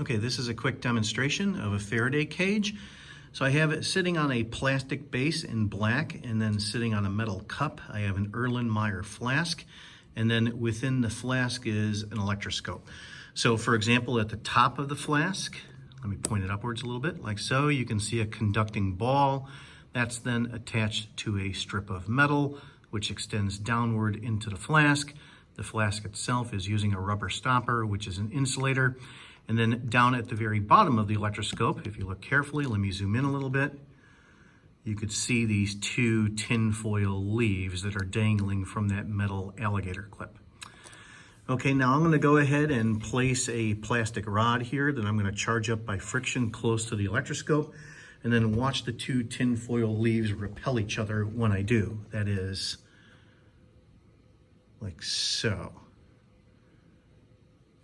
Okay, this is a quick demonstration of a Faraday cage. So I have it sitting on a plastic base in black, and then sitting on a metal cup, I have an Erlenmeyer flask, and then within the flask is an electroscope. So for example, at the top of the flask, let me point it upwards a little bit, like so, you can see a conducting ball that's then attached to a strip of metal, which extends downward into the flask. The flask itself is using a rubber stopper, which is an insulator. And then down at the very bottom of the electroscope, if you look carefully, let me zoom in a little bit, you could see these two tinfoil leaves that are dangling from that metal alligator clip. Okay, now I'm going to go ahead and place a plastic rod here that I'm going to charge up by friction close to the electroscope, and then watch the two tinfoil leaves repel each other when I do. That is like so.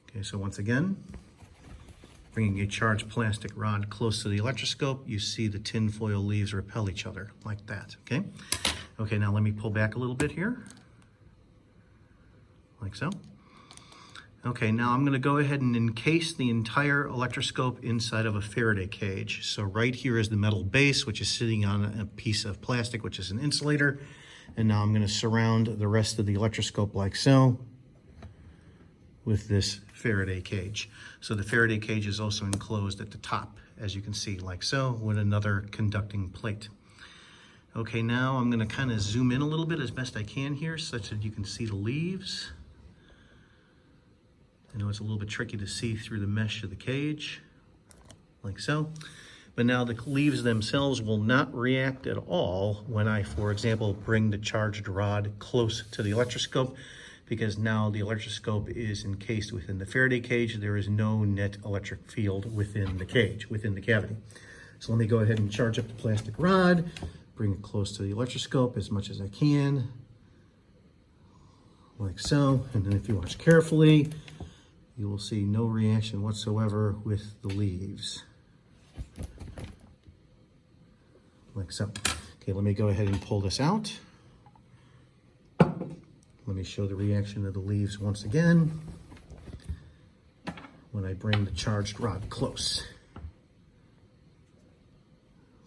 Okay, so once again, bringing a charged plastic rod close to the electroscope, you see the tinfoil leaves repel each other like that, okay? Okay, now let me pull back a little bit here, like so. Okay, now I'm gonna go ahead and encase the entire electroscope inside of a Faraday cage. So right here is the metal base, which is sitting on a piece of plastic, which is an insulator. And now I'm gonna surround the rest of the electroscope like so with this Faraday cage. So the Faraday cage is also enclosed at the top, as you can see, like so, with another conducting plate. Okay, now I'm gonna kind of zoom in a little bit as best I can here, such that you can see the leaves. I know it's a little bit tricky to see through the mesh of the cage, like so. But now the leaves themselves will not react at all when I, for example, bring the charged rod close to the electroscope, because now the electroscope is encased within the Faraday cage. There is no net electric field within the cage, within the cavity. So let me go ahead and charge up the plastic rod, bring it close to the electroscope as much as I can, like so. And then if you watch carefully, you will see no reaction whatsoever with the leaves, like so. Okay, let me go ahead and pull this out. Let me show the reaction of the leaves once again when I bring the charged rod close,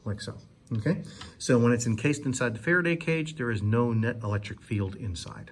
like so. Okay, so when it's encased inside the Faraday cage, there is no net electric field inside.